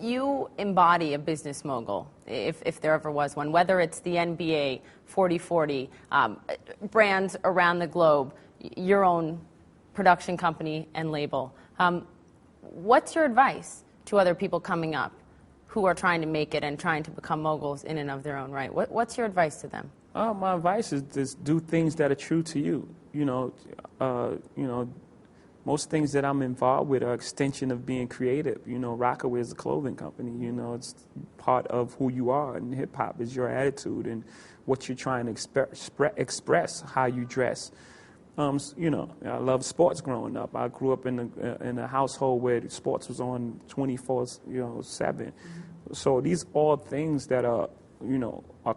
You embody a business mogul, if there ever was one, whether it's the NBA, 40/40, brands around the globe, your own production company and label. What's your advice to other people coming up who are trying to make it and trying to become moguls in and of their own right? What's your advice to them? My advice is just do things that are true to you. Most things that I'm involved with are extension of being creative. Rockaway is a clothing company. It's part of who you are, and hip hop is your attitude and what you're trying to express, how you dress. I love sports growing up. I grew up in a household where sports was on 24/7. Mm-hmm. So these are all things that are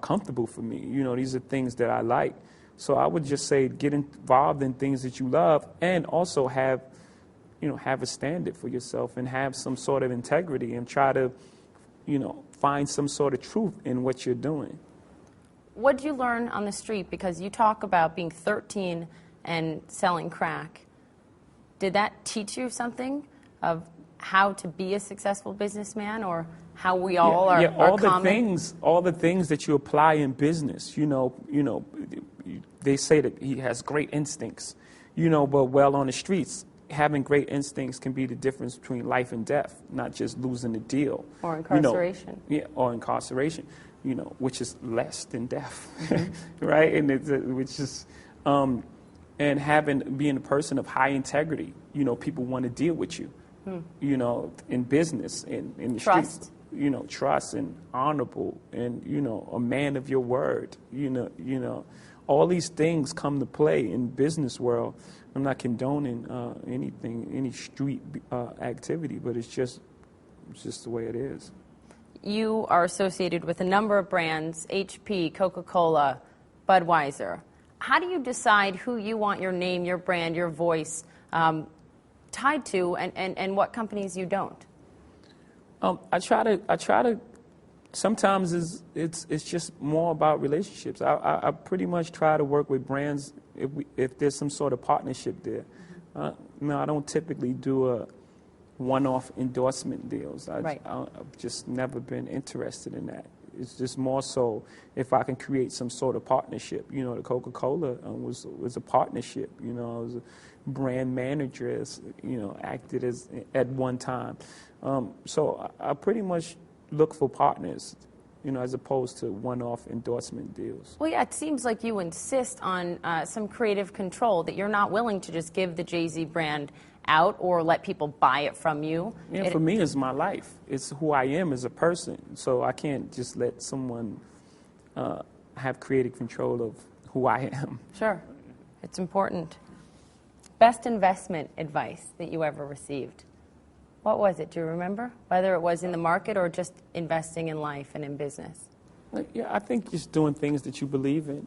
comfortable for me. These are things that I like. So I would just say get involved in things that you love, and also have a standard for yourself and have some sort of integrity and try to, find some sort of truth in what you're doing. What did you learn on the street? Because you talk about being 13 and selling crack. Did that teach you something of how to be a successful businessman, or how we all are common? All the things that you apply in business, they say that he has great instincts, but on the streets, having great instincts can be the difference between life and death, not just losing the deal. Or incarceration. Or incarceration, which is less than death, mm-hmm. right? And and being a person of high integrity, people want to deal with you, in business, in the Trust. streets. Trust and honorable, and, a man of your word, all these things come to play in business world. I'm not condoning any street activity, but it's just the way it is. You are associated with a number of brands, HP, Coca-Cola, Budweiser. How do you decide who you want your name, your brand, your voice tied to, and what companies you don't? I try to. Sometimes it's just more about relationships. I pretty much try to work with brands if there's some sort of partnership there. I don't typically do one-off endorsement deals. Right. I've just never been interested in that. It's just more so if I can create some sort of partnership. The Coca-Cola was a partnership. I was a brand manager, acted as at one time. So I pretty much look for partners, as opposed to one-off endorsement deals. Well, yeah, it seems like you insist on some creative control, that you're not willing to just give the Jay-Z brand out or let people buy it from you. For me, it's my life. It's who I am as a person. So I can't just let someone have creative control of who I am. Sure. It's important. Best investment advice that you ever received? What was it? Do you remember? Whether it was in the market or just investing in life and in business? Yeah, I think just doing things that you believe in,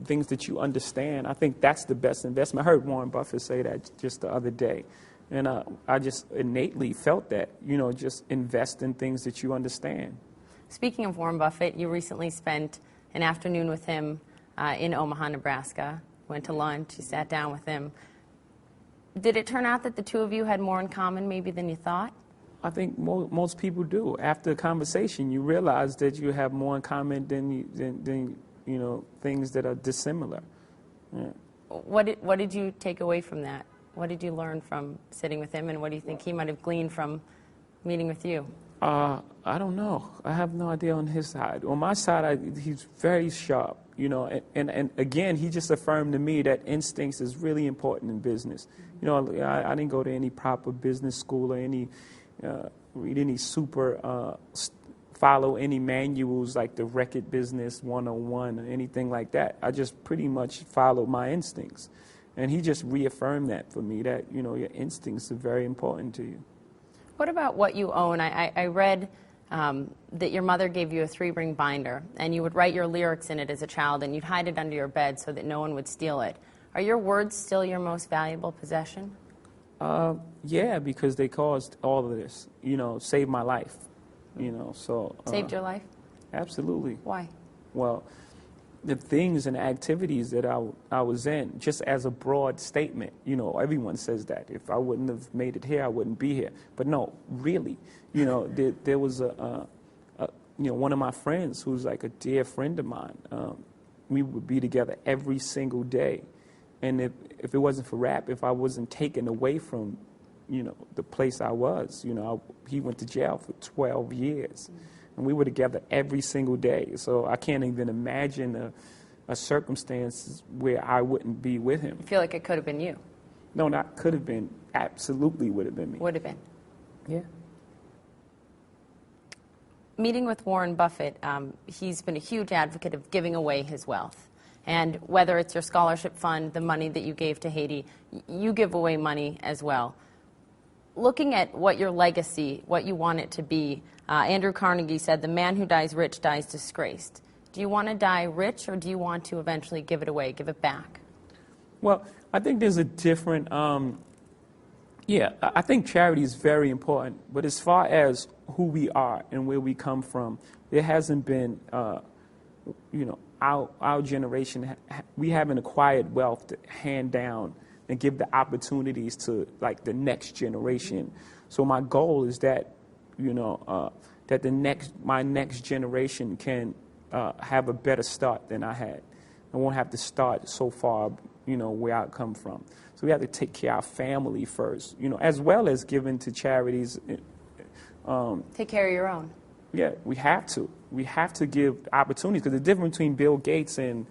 things that you understand. I think that's the best investment. I heard Warren Buffett say that just the other day. And I just innately felt that, just invest in things that you understand. Speaking of Warren Buffett, you recently spent an afternoon with him in Omaha, Nebraska. Went to lunch, you sat down with him. Did it turn out that the two of you had more in common maybe than you thought? I think most people do. After a conversation, you realize that you have more in common than things that are dissimilar. Yeah. What did you take away from that? What did you learn from sitting with him, and what do you think he might have gleaned from meeting with you? I don't know. I have no idea on his side. On my side, he's very sharp. And again, he just affirmed to me that instincts is really important in business. I didn't go to any proper business school or read any follow any manuals like the Record Business 101 or anything like that. I just pretty much followed my instincts. And he just reaffirmed that for me, that, your instincts are very important to you. What about what you own? I read that your mother gave you a 3-ring binder, and you would write your lyrics in it as a child, and you'd hide it under your bed so that no one would steal it. Are your words still your most valuable possession? Yeah, because they caused all of this, saved my life, so. Saved your life? Absolutely. Why? Well, the things and activities that I was in, just as a broad statement. You know, everyone says that. If I wouldn't have made it here, I wouldn't be here. But no, really, you know, there was one of my friends who's like a dear friend of mine. We would be together every single day. And if it wasn't for rap, if I wasn't taken away from, you know, the place I was, you know, he went to jail for 12 years. And we were together every single day. So I can't even imagine a circumstance where I wouldn't be with him. I feel like it could have been you. No, not could have been. Absolutely would have been me. Would have been. Yeah. Meeting with Warren Buffett, he's been a huge advocate of giving away his wealth. And whether it's your scholarship fund, the money that you gave to Haiti, you give away money as well. Looking at what your legacy, what you want it to be, Andrew Carnegie said, the man who dies rich dies disgraced. Do you want to die rich, or do you want to eventually give it away, give it back? Well, I think there's a different, I think charity is very important. But as far as who we are and where we come from, there hasn't been, our generation, we haven't acquired wealth to hand down and give the opportunities to, like, the next generation. So my goal is that, that my next generation can have a better start than I had. I won't have to start so far, where I come from. So we have to take care of our family first, as well as giving to charities. Take care of your own. Yeah, we have to. We have to give opportunities, because the difference between Bill Gates and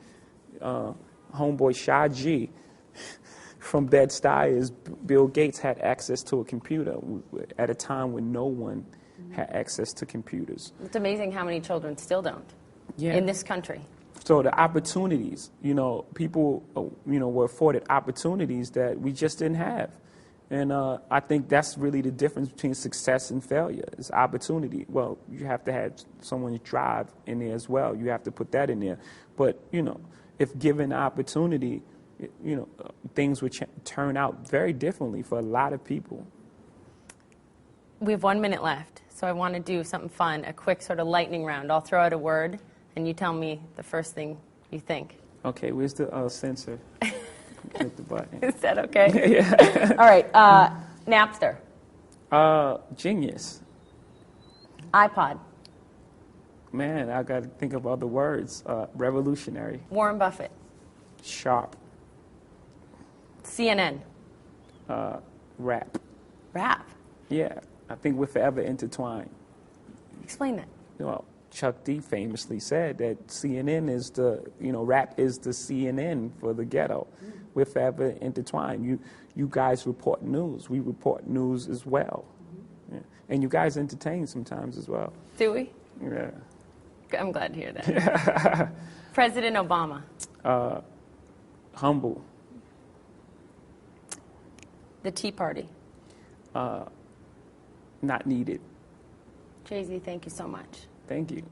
homeboy Shah G from Bed-Stuy is Bill Gates had access to a computer at a time when no one had access to computers. It's amazing how many children still don't in this country. So the opportunities, people, were afforded opportunities that we just didn't have. And I think that's really the difference between success and failure, is opportunity. Well, you have to have someone's drive in there as well. You have to put that in there. But, if given the opportunity, things would turn out very differently for a lot of people. We have 1 minute left, so I want to do something fun, a quick sort of lightning round. I'll throw out a word, and you tell me the first thing you think. Okay, where's the sensor? Hit the button. Is that okay? Yeah. All right, Napster. Genius. iPod. Man, I got to think of other words. Revolutionary. Warren Buffett. Sharp. CNN. Rap. Rap. Yeah, I think we're forever intertwined. Explain that. Well, Chuck D famously said that CNN is rap is the CNN for the ghetto. We're forever intertwined. You guys report news. We report news as well. Yeah. And you guys entertain sometimes as well. Do we? Yeah. I'm glad to hear that. President Obama. Humble. The Tea Party. Not needed. Jay-Z, thank you so much. Thank you.